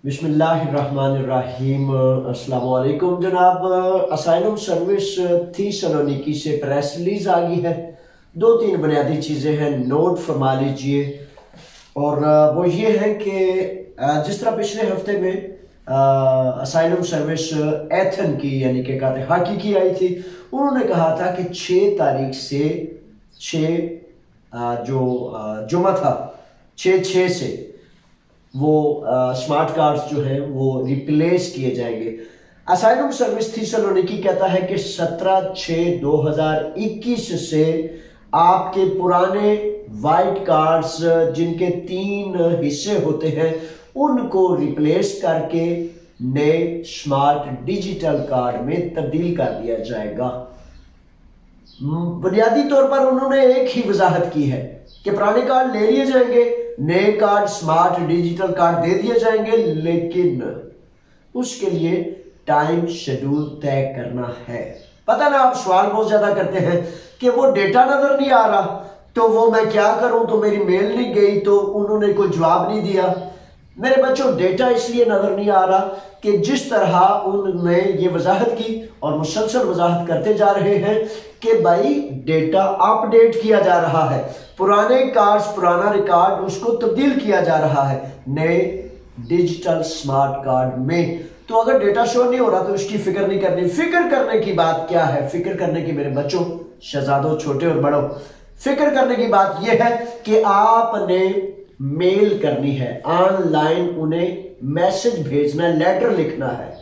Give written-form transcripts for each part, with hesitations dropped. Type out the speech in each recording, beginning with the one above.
बिस्मिल्लाहिर्रहमानिर्रहीम। अस्सलाम वालेकुम जनाब। असाइलम सर्विस थेसलोनिकी से प्रेस रिलीज आ गई है। दो तीन बुनियादी चीज़ें हैं, नोट फरमा लीजिए। और वो ये है कि जिस तरह पिछले हफ्ते में असाइलम सर्विस एथन की यानी कि काते हाकी की आई थी, उन्होंने कहा था कि 6 तारीख से 6 जो जुमा था 6/6 से वो स्मार्ट कार्ड्स जो हैं वो रिप्लेस किए जाएंगे। असाइलम सर्विस थेसलोनिकी कहता है कि 17/6/2021 से आपके पुराने वाइट कार्ड्स जिनके 3 हिस्से होते हैं उनको रिप्लेस करके नए स्मार्ट डिजिटल कार्ड में तब्दील कर दिया जाएगा। बुनियादी तौर पर उन्होंने एक ही वजाहत की है कि पुराने कार्ड ले लिए जाएंगे, नए कार्ड स्मार्ट डिजिटल कार्ड दे दिए जाएंगे, लेकिन उसके लिए टाइम शेड्यूल तय करना है। पता ना, आप सवाल बहुत ज्यादा करते हैं कि वो डेटा नजर नहीं आ रहा तो वो मैं क्या करूं, तो मेरी मेल नहीं गई तो उन्होंने कोई जवाब नहीं दिया। मेरे बच्चों, डेटा इसलिए नजर नहीं आ रहा कि जिस तरह उन्होंने ये वजाहत की और मुसलसल वजाहत करते जा रहे हैं कि भाई डेटा अपडेट किया जा रहा है, पुराने कार्ड्स पुराना रिकॉर्ड उसको तब्दील किया जा रहा है नए डिजिटल स्मार्ट कार्ड में। तो अगर डेटा शो नहीं हो रहा तो उसकी फिक्र नहीं करनी। फिक्र करने की बात क्या है? फिक्र करने की मेरे बच्चों, शहजादों, छोटे और बड़ों, फिक्र करने की बात यह है कि आपने मेल करनी है, ऑनलाइन उन्हें मैसेज भेजना है, लेटर लिखना है।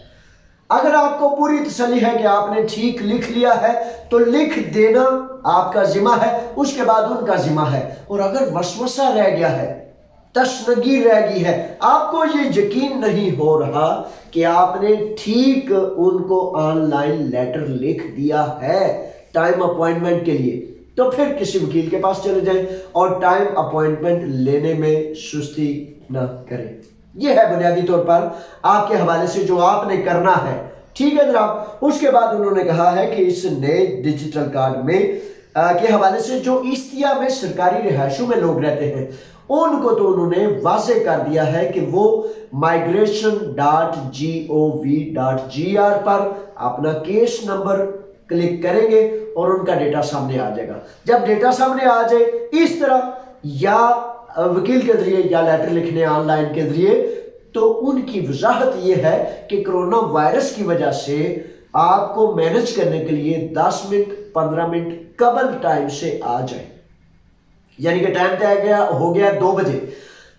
अगर आपको पूरी तसल्ली है कि आपने ठीक लिख लिया है तो लिख देना आपका जिम्मा है, उसके बाद उनका जिम्मा है। और अगर वसवसा रह गया है, तशनगी रह गई है, आपको ये यकीन नहीं हो रहा कि आपने ठीक उनको ऑनलाइन लेटर लिख दिया है टाइम अपॉइंटमेंट के लिए, तो फिर किसी वकील के पास चले जाएं और टाइम अपॉइंटमेंट लेने में सुस्ती ना करें। यह है बुनियादी तौर पर आपके हवाले से जो आपने करना है, ठीक है जनाब। उसके बाद उन्होंने कहा है कि इस नए डिजिटल कार्ड में के हवाले से जो इस्तिया में सरकारी रिहायशों में लोग रहते हैं उनको तो उन्होंने वाज़े कर दिया है कि वो migration.gov.gr पर अपना केस नंबर क्लिक करेंगे और उनका डेटा सामने आ जाएगा। जब डेटा सामने आ जाए इस तरह या वकील के जरिए या लेटर लिखने ऑनलाइन के जरिए, तो उनकी वजाहत यह है कि कोरोना वायरस की वजह से आपको मैनेज करने के लिए 10 मिनट 15 मिनट कबल टाइम से आ जाए। यानी कि टाइम तय हो गया 2 बजे,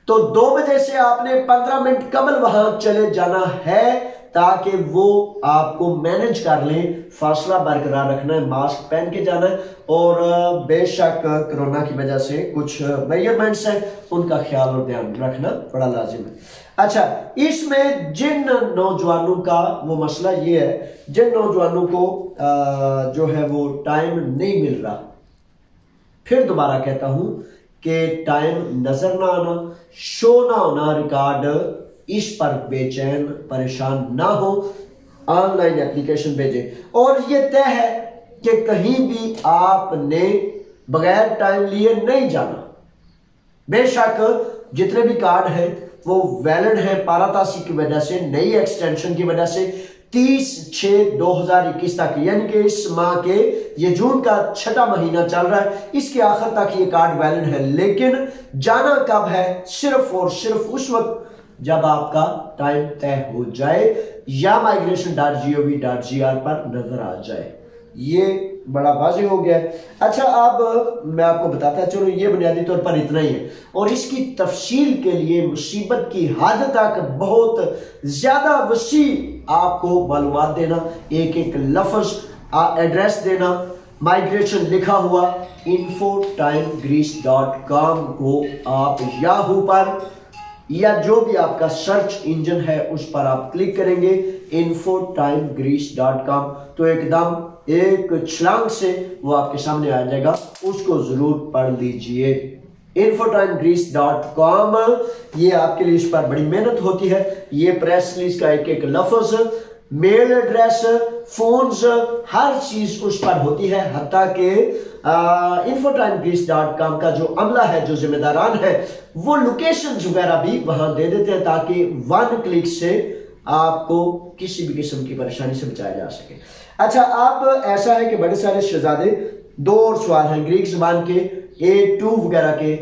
तो 2 बजे से आपने 15 मिनट कबल वहां चले जाना है ताकि वो आपको मैनेज कर लें। फासला बरकरार रखना है, मास्क पहन के जाना है और बेशक कोरोना की वजह से कुछ मेजरमेंट्स हैं उनका ख्याल और ध्यान रखना बड़ा लाजिम है। अच्छा, इसमें जिन नौजवानों का वो मसला ये है, जिन नौजवानों को जो है वो टाइम नहीं मिल रहा, फिर दोबारा कहता हूं कि टाइम नजर ना आना, शो ना होना रिकॉर्ड, इस पर बेचैन परेशान ना हो, ऑनलाइन एप्लीकेशन भेजें। और ये तय है कि कहीं भी आपने बगैर टाइम लिए नहीं जाना। बेशक जितने भी कार्ड हैं वो वैलिड है पारातासी की वजह से, नई एक्सटेंशन की वजह से 30/6/2021 तक, यानी कि इस माह के ये जून का 6वां महीना चल रहा है, इसके आखिर तक ये कार्ड वैलिड है। लेकिन जाना कब है? सिर्फ और सिर्फ उस वक्त जब आपका टाइम तय हो जाए या migration.gov.gr पर नजर आ जाए। ये बड़ा वाज़ेह हो गया है। अच्छा, अब मैं आपको बताता चलो, ये बुनियादी तौर पर इतना ही है और इसकी तफसील के लिए मुसीबत की हद तक बहुत ज्यादा वसी आपको मालूमात देना, एक एक लफ्ज एड्रेस देना, माइग्रेशन लिखा हुआ info.timegreece.com को आप याहू पर या जो भी आपका सर्च इंजन है उस पर आप क्लिक करेंगे info.timegreece.com, तो एकदम एक छलांग से वो आपके सामने आ जाएगा, उसको जरूर पढ़ लीजिए। info.timegreece.com, ये आपके लिए इस पर बड़ी मेहनत होती है। ये प्रेस रिलीज का एक एक लफ्ज मेल एड्रेस, फोन्स, हर चीज उस पर होती है। हत्ता के infotime-greece.com का जो अमला है, जो जिम्मेदारान है, वो लोकेशन वगैरह भी वहां दे देते हैं ताकि 1 क्लिक से आपको किसी भी किस्म की परेशानी से बचाया जा सके। अच्छा, आप ऐसा है कि बड़े सारे शहजादे 2 और सवाल हैं ग्रीक जबान के A2 वगैरह के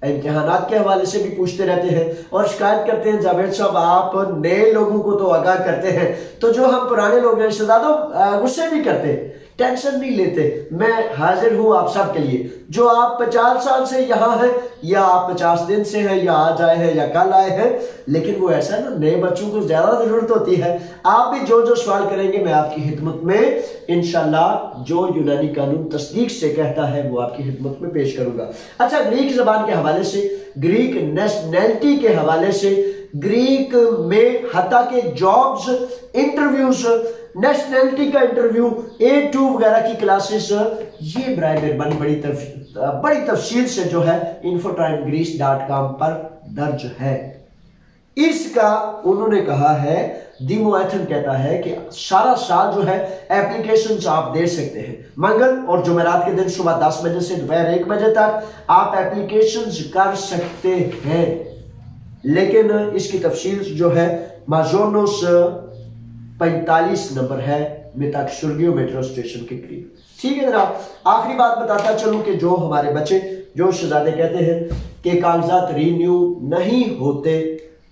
इम्तिहानात के हवाले से भी पूछते रहते हैं और शिकायत करते हैं, जावेद साहब आप नए लोगों को तो आगाह करते हैं, तो जो हम पुराने लोग हैं शहजादों गुस्से नहीं करते, टेंशन नहीं लेते। मैं हाजिर हूं आप सब के लिए। जो आप 50 साल से यहाँ हैं, या आप 50 दिन से हैं, या आज आए हैं या कल आए हैं, लेकिन वो ऐसा है ना, नए बच्चों को ज्यादा जरूरत होती है। आप भी जो जो सवाल करेंगे मैं आपकी खिदमत में इंशाल्लाह जो यूनानी कानून तस्दीक से कहता है वो आपकी खिदमत में पेश करूंगा। अच्छा, ग्रीक जबान के हवाले से, ग्रीक नेशनैलिटी के हवाले से, ग्रीक में हत्ता के जॉब्स, इंटरव्यूज, नेशनैलिटी का इंटरव्यू, A2 वगैरह की क्लासेस, ये बराए मेहरबानी बड़ी तफसील से जो है infotime-greece.com पर दर्ज है। इसका उन्होंने कहा है, दिमोएथन कहता है कि सारा साल जो है एप्लीकेशंस आप दे सकते हैं। मंगल और जुमेरात के दिन सुबह 10 बजे से दोपहर 1 बजे तक आप एप्लीकेशंस कर सकते हैं, लेकिन इसकी तफसील जो है माजोनोस 45 नंबर है मिताक सुर्गियो मेट्रो स्टेशन के करीब। ठीक है जनाब, आखिरी बात बताता चलूं कि जो हमारे बच्चे, जो शहजादे कहते हैं कि कागजात रीन्यू नहीं होते,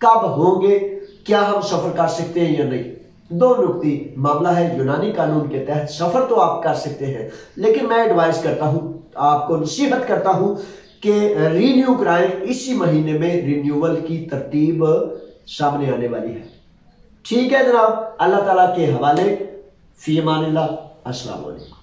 कब होंगे, क्या हम सफर कर सकते हैं या नहीं? 2 नुक्ती मामला है। यूनानी कानून के तहत सफर तो आप कर सकते हैं, लेकिन मैं एडवाइस करता हूं, आपको नसीहत करता हूं कि रीन्यू कराएं। इसी महीने में रिन्यूअल की तरतीब सामने आने वाली है। ठीक है जनाब, अल्लाह ताला के हवाले। फी अमानिल्लाह। अस्सलाम वालेकुम।